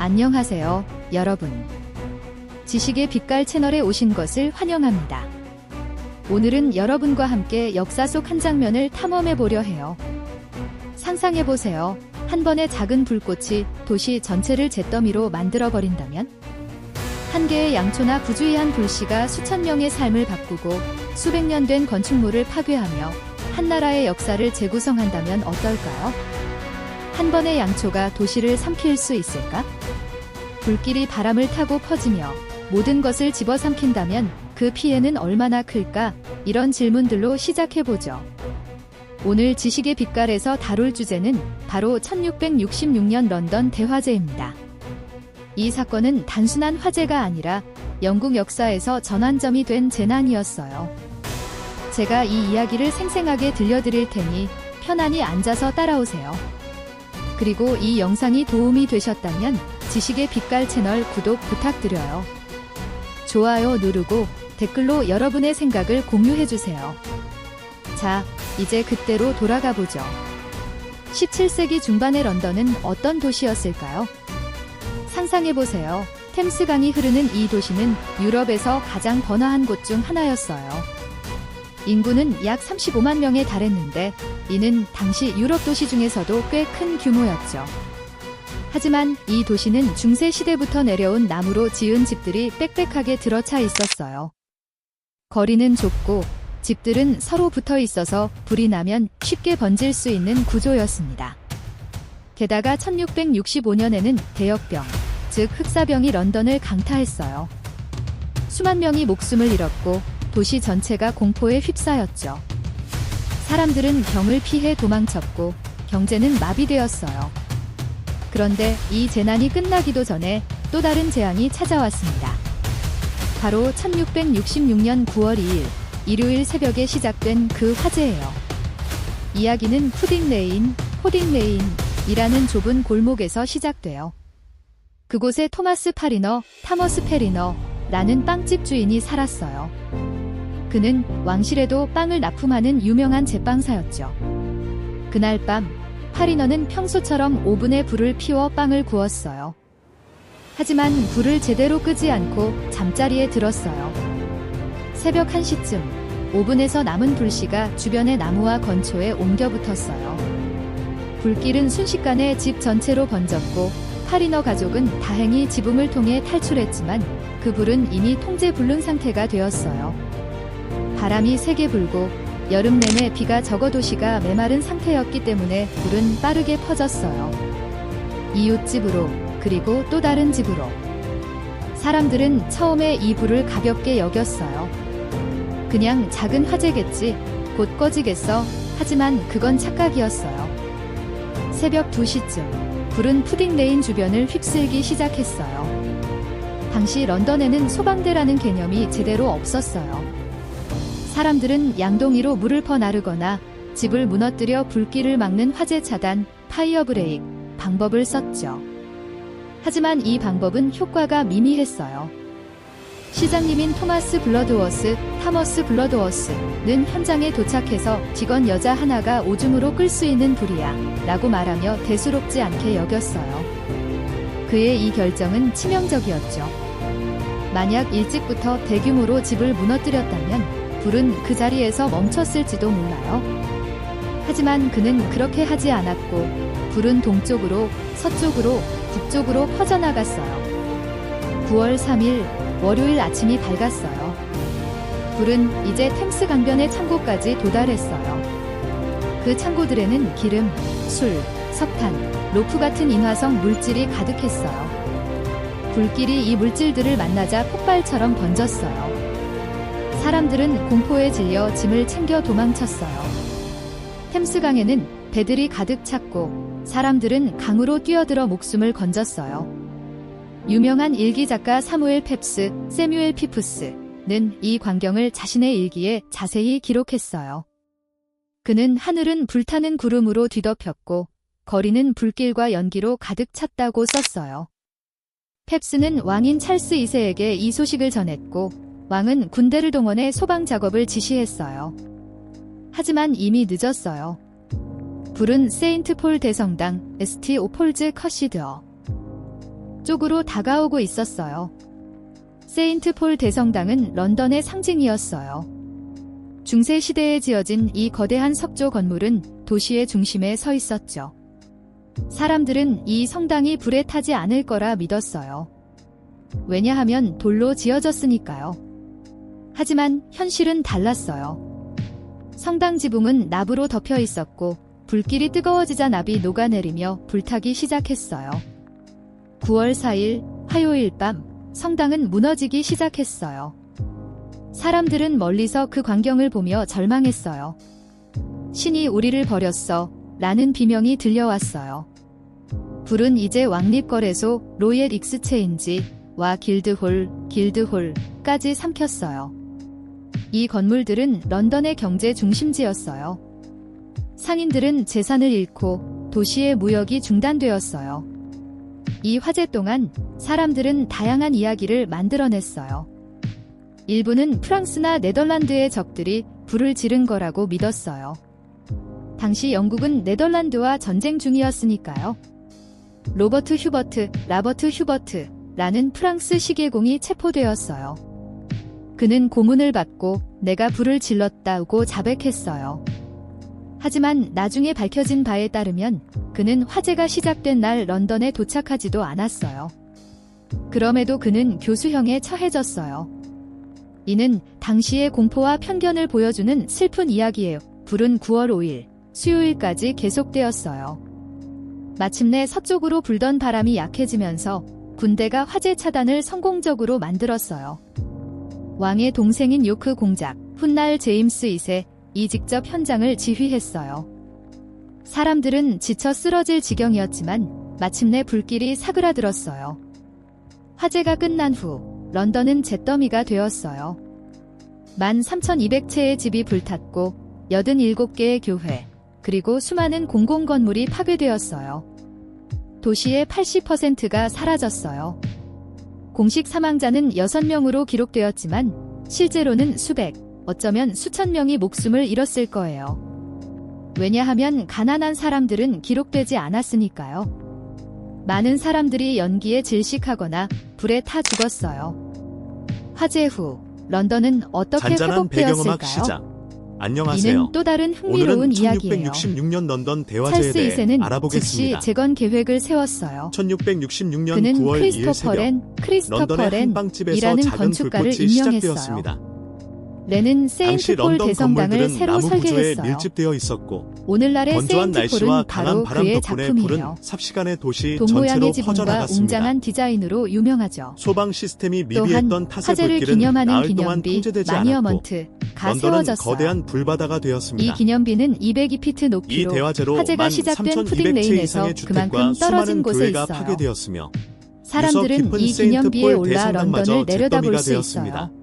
안녕하세요, 여러분. 지식의 빛깔 채널에 오신 것을 환영합니다. 오늘은 여러분과 함께 역사 속 한 장면을 탐험해 보려 해요. 상상해 보세요. 한 번의 작은 불꽃이 도시 전체를 잿더미로 만들어 버린다면? 한 개의 양초나 부주의한 불씨가 수천 명의 삶을 바꾸고 수백 년 된 건축물을 파괴하며 한 나라의 역사를 재구성한다면 어떨까요? 한 번의 양초가 도시를 삼킬 수 있을까? 불길이 바람을 타고 퍼지며 모든 것을 집어삼킨다면 그 피해는 얼마나 클까? 이런 질문들로 시작해보죠. 오늘 지식의 빛깔에서 다룰 주제는 바로 1666년 런던 대화재입니다. 이 사건은 단순한 화재가 아니라 영국 역사에서 전환점이 된 재난이었어요. 제가 이 이야기를 생생하게 들려드릴 테니 편안히 앉아서 따라오세요. 그리고 이 영상이 도움이 되셨다면 지식의 빛깔 채널 구독 부탁드려요. 좋아요 누르고 댓글로 여러분의 생각을 공유해주세요. 자, 이제 그때로 돌아가보죠. 17세기 중반의 런던은 어떤 도시였을까요? 상상해보세요. 템스강이 흐르는 이 도시는 유럽에서 가장 번화한 곳 중 하나였어요. 인구는 약 35만 명에 달했는데 이는 당시 유럽 도시 중에서도 꽤 큰 규모였죠. 하지만 이 도시는 중세 시대부터 내려온 나무로 지은 집들이 빽빽하게 들어차 있었어요. 거리는 좁고 집들은 서로 붙어 있어서 불이 나면 쉽게 번질 수 있는 구조였습니다. 게다가 1665년에는 대역병, 즉 흑사병이 런던을 강타했어요. 수만 명이 목숨을 잃었고 도시 전체가 공포에 휩싸였죠. 사람들은 병을 피해 도망쳤고 경제는 마비되었어요. 그런데 이 재난이 끝나기도 전에 또 다른 재앙이 찾아왔습니다. 바로 1666년 9월 2일 일요일 새벽에 시작된 그 화재예요. 이야기는 호딩레인이라는 좁은 골목에서 시작돼요. 그곳에 토마스 파리너, 타머스 페리너라는 빵집 주인이 살았어요. 그는 왕실에도 빵을 납품하는 유명한 제빵사였죠. 그날 밤 파리너는 평소처럼 오븐에 불을 피워 빵을 구웠어요. 하지만 불을 제대로 끄지 않고 잠자리에 들었어요. 새벽 1시쯤 오븐에서 남은 불씨가 주변의 나무와 건초에 옮겨 붙었어요. 불길은 순식간에 집 전체로 번졌고 파리너 가족은 다행히 지붕을 통해 탈출했지만 그 불은 이미 통제 불능 상태가 되었어요. 바람이 세게 불고 여름 내내 비가 적어 도시가 메마른 상태였기 때문에 불은 빠르게 퍼졌어요. 이웃집으로, 그리고 또 다른 집으로. 사람들은 처음에 이 불을 가볍게 여겼어요. 그냥 작은 화재겠지, 곧 꺼지겠어. 하지만 그건 착각이었어요. 새벽 2시쯤 불은 푸딩레인 주변을 휩쓸기 시작했어요. 당시 런던에는 소방대라는 개념이 제대로 없었어요. 사람들은 양동이로 물을 퍼나르거나 집을 무너뜨려 불길을 막는 화재 차단, 파이어 브레이크 방법을 썼죠. 하지만 이 방법은 효과가 미미했어요. 시장님인 타머스 블러드워스는 현장에 도착해서 직원 여자 하나가 오줌으로 끌 수 있는 불이야 라고 말하며 대수롭지 않게 여겼어요. 그의 이 결정은 치명적이었죠. 만약 일찍부터 대규모로 집을 무너뜨렸다면 불은 그 자리에서 멈췄을지도 몰라요. 하지만 그는 그렇게 하지 않았고 불은 동쪽으로, 서쪽으로, 북쪽으로 퍼져나갔어요. 9월 3일 월요일 아침이 밝았어요. 불은 이제 템스 강변의 창고까지 도달했어요. 그 창고들에는 기름, 술, 석탄, 로프 같은 인화성 물질이 가득했어요. 불길이 이 물질들을 만나자 폭발처럼 번졌어요. 사람들은 공포에 질려 짐을 챙겨 도망쳤어요. 템스강에는 배들이 가득 찼고 사람들은 강으로 뛰어들어 목숨을 건졌어요. 유명한 일기 작가 세뮤엘 피프스는 이 광경을 자신의 일기에 자세히 기록했어요. 그는 하늘은 불타는 구름으로 뒤덮였고 거리는 불길과 연기로 가득 찼다고 썼어요. 펩스는 왕인 찰스 2세에게 이 소식을 전했고 왕은 군대를 동원해 소방 작업을 지시했어요. 하지만 이미 늦었어요. 불은 세인트 폴 대성당, ST 오폴즈 커시드어 쪽으로 다가오고 있었어요. 세인트 폴 대성당은 런던의 상징이었어요. 중세 시대에 지어진 이 거대한 석조 건물은 도시의 중심에 서 있었죠. 사람들은 이 성당이 불에 타지 않을 거라 믿었어요. 왜냐하면 돌로 지어졌으니까요. 하지만 현실은 달랐어요. 성당 지붕은 납으로 덮여 있었고 불길이 뜨거워지자 납이 녹아내리며 불타기 시작했어요. 9월 4일 화요일 밤 성당은 무너지기 시작했어요. 사람들은 멀리서 그 광경을 보며 절망했어요. 신이 우리를 버렸어 라는 비명이 들려왔어요. 불은 이제 왕립거래소 로얄 익스체인지와 길드홀까지 삼켰어요. 이 건물들은 런던의 경제 중심지였어요. 상인들은 재산을 잃고 도시의 무역이 중단되었어요. 이 화재 동안 사람들은 다양한 이야기를 만들어냈어요. 일부는 프랑스나 네덜란드의 적들이 불을 지른 거라고 믿었어요. 당시 영국은 네덜란드와 전쟁 중이었으니까요. 라버트 휴버트라는 프랑스 시계공이 체포되었어요. 그는 고문을 받고 내가 불을 질렀다고 자백했어요. 하지만 나중에 밝혀진 바에 따르면 그는 화재가 시작된 날 런던에 도착하지도 않았어요. 그럼에도 그는 교수형에 처해졌어요. 이는 당시의 공포와 편견을 보여주는 슬픈 이야기예요. 불은 9월 5일 수요일까지 계속되었어요. 마침내 서쪽으로 불던 바람이 약해지면서 군대가 화재 차단을 성공적으로 만들었어요. 왕의 동생인 요크 공작 훗날 제임스 2세이 직접 현장을 지휘했어요. 사람들은 지쳐 쓰러질 지경이었지만 마침내 불길이 사그라들었어요. 화재가 끝난 후 런던은 잿더미가 되었어요. 13,200채의 집이 불탔고 87개의 교회, 그리고 수많은 공공건물이 파괴되었어요. 도시의 80%가 사라졌어요. 공식 사망자는 6명으로 기록되었지만 실제로는 수백, 어쩌면 수천 명이 목숨을 잃었을 거예요. 왜냐하면 가난한 사람들은 기록되지 않았으니까요. 많은 사람들이 연기에 질식하거나 불에 타 죽었어요. 화재 후 런던은 어떻게 잔잔한 배경음악 회복되었을까요? 시작. 안녕하세요. 이는 또 다른 흥미로운 오늘은 이야기예요. 1666년 런던 대화제에 찰스 대해 2세는 즉시 알아보겠습니다. 재건 계획을 세웠어요. 1666년 그는 9월 2일 새벽 크리스토퍼 런던의 한 빵집에서 렌이라는 작은 건축가를 불꽃이 임명했어요. 시작되었습니다. 렌은 당시 세인트 폴 런던 대성당을 건물들은 새로 나무 구조에 설계했어요. 밀집되어 있었고 오늘날의 건조한 세인트 날씨와 폴은 강한 바로 바람 그의 덕분에 불은 작품이에요. 삽시간에 도시 돈 전체로 모양의 지붕과 퍼져나갔습니다. 웅장한 디자인으로 유명하죠. 소방 시스템이 또한 미비했던 탓에 화재를 불길은 기념하는 나흘 동안 기념비 통제되지 않았고 마니어먼트가 런던은 세워졌어요. 거대한 불바다가 되었습니다. 이 기념비는 202피트 이 높이로 대화제로 화재가 시작된 푸딩 13,200채 레인에서 이상의 그만큼 주택과 떨어진 수많은 곳에 교회가 있어요. 파괴되었으며 사람들은 유서 깊은 이 기념비에 세인트 폴 올라 대성당마저 런던을 내려다볼 잿더미가 수 되었습니다. 있어요.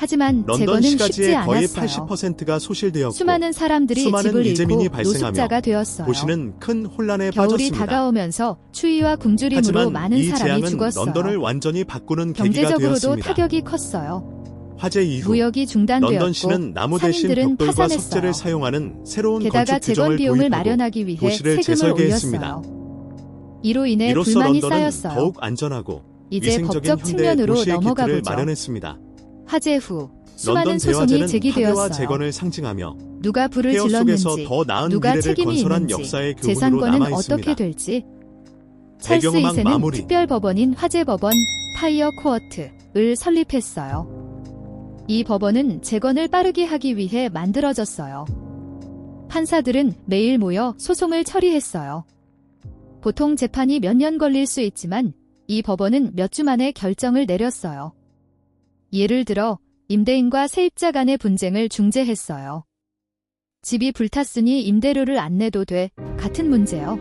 하지만 런던 재건은 쉽지 시가지의 거의 않았어요. 80%가 소실되었고 수많은 사람들이 수많은 집을 이재민이 잃고 발생하며 노숙자가 되었어요. 도시는 큰 혼란에 겨울이 빠졌습니다. 다가오면서 추위와 굶주림으로 하지만 많은 이 사람이 재앙은 죽었어요. 런던을 완전히 바꾸는 계기가 경제적으로도 되었습니다. 타격이 컸어요. 화재 이후 무역이 중단되었고 런던시는 나무 대신 상인들은 벽돌과 파산했어요. 석재를 사용하는 새로운 게다가 건축 재건 규정을 비용을 도입하고 마련하기 위해 도시를 세금을 재설계했습니다. 올렸어요. 이로 인해 이로써 불만이 런던은 쌓였어요. 더욱 안전하고 이제 위생적인 법적 현대 측면으로 도시의 넘어가 기틀을 보죠. 마련했습니다. 화재 후 런던 수많은 소송이 대화제는 파괴와 제기되었어요. 재건을 상징하며 누가 불을 폐허 질렀는지, 속에서 더 나은 누가 미래를 책임이 건설한 있는지, 역사의 교훈으로 재산권은 남아 어떻게 있습니다. 될지. 찰스 배경음악 2세는 마무리. 특별법원인 화재법원 타이어 코어트를 설립했어요. 이 법원은 재건을 빠르게 하기 위해 만들어졌어요. 판사들은 매일 모여 소송을 처리했어요. 보통 재판이 몇 년 걸릴 수 있지만 이 법원은 몇 주 만에 결정을 내렸어요. 예를 들어 임대인과 세입자 간의 분쟁을 중재했어요. 집이 불탔으니 임대료를 안 내도 돼 같은 문제요.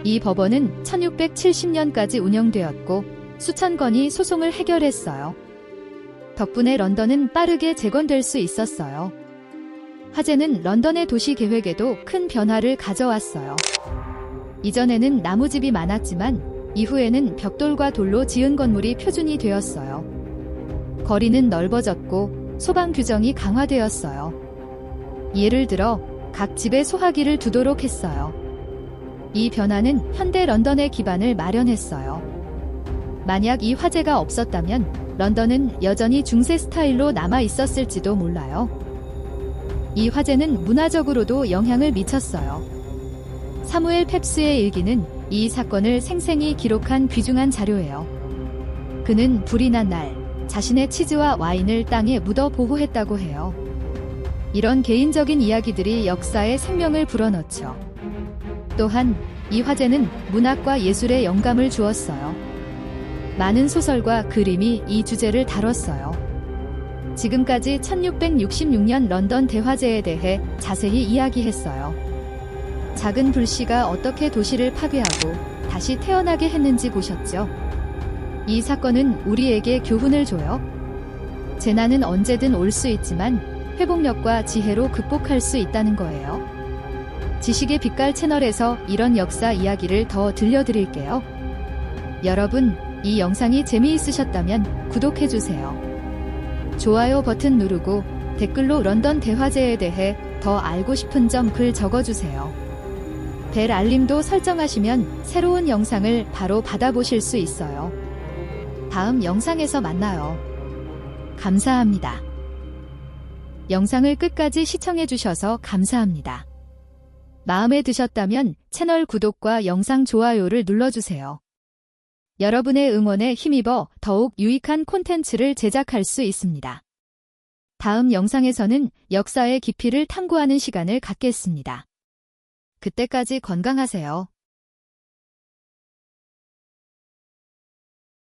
이 법원은 1670년까지 운영되었고 수천 건이 소송을 해결했어요. 덕분에 런던은 빠르게 재건될 수 있었어요. 화재는 런던의 도시 계획에도 큰 변화를 가져왔어요. 이전에는 나무집이 많았지만 이후에는 벽돌과 돌로 지은 건물이 표준이 되었어요. 거리는 넓어졌고 소방 규정이 강화되었어요. 예를 들어 각 집에 소화기를 두도록 했어요. 이 변화는 현대 런던의 기반을 마련했어요. 만약 이 화재가 없었다면 런던은 여전히 중세 스타일로 남아 있었을지도 몰라요. 이 화재는 문화적으로도 영향을 미쳤어요. 사무엘 펩스의 일기는 이 사건을 생생히 기록한 귀중한 자료예요. 그는 불이 난 날 자신의 치즈와 와인을 땅에 묻어 보호했다고 해요. 이런 개인적인 이야기들이 역사에 생명을 불어넣죠. 또한 이 화재는 문학과 예술에 영감을 주었어요. 많은 소설과 그림이 이 주제를 다뤘어요. 지금까지 1666년 런던 대화재에 대해 자세히 이야기했어요. 작은 불씨가 어떻게 도시를 파괴하고 다시 태어나게 했는지 보셨죠? 이 사건은 우리에게 교훈을 줘요. 재난은 언제든 올 수 있지만 회복력과 지혜로 극복할 수 있다는 거예요. 지식의 빛깔 채널에서 이런 역사 이야기를 더 들려드릴게요. 여러분, 이 영상이 재미있으셨다면 구독해주세요. 좋아요 버튼 누르고 댓글로 런던 대화재에 대해 더 알고 싶은 점 글 적어주세요. 벨 알림도 설정하시면 새로운 영상을 바로 받아보실 수 있어요. 다음 영상에서 만나요. 감사합니다. 영상을 끝까지 시청해주셔서 감사합니다. 마음에 드셨다면 채널 구독과 영상 좋아요를 눌러주세요. 여러분의 응원에 힘입어 더욱 유익한 콘텐츠를 제작할 수 있습니다. 다음 영상에서는 역사의 깊이를 탐구하는 시간을 갖겠습니다. 그때까지 건강하세요.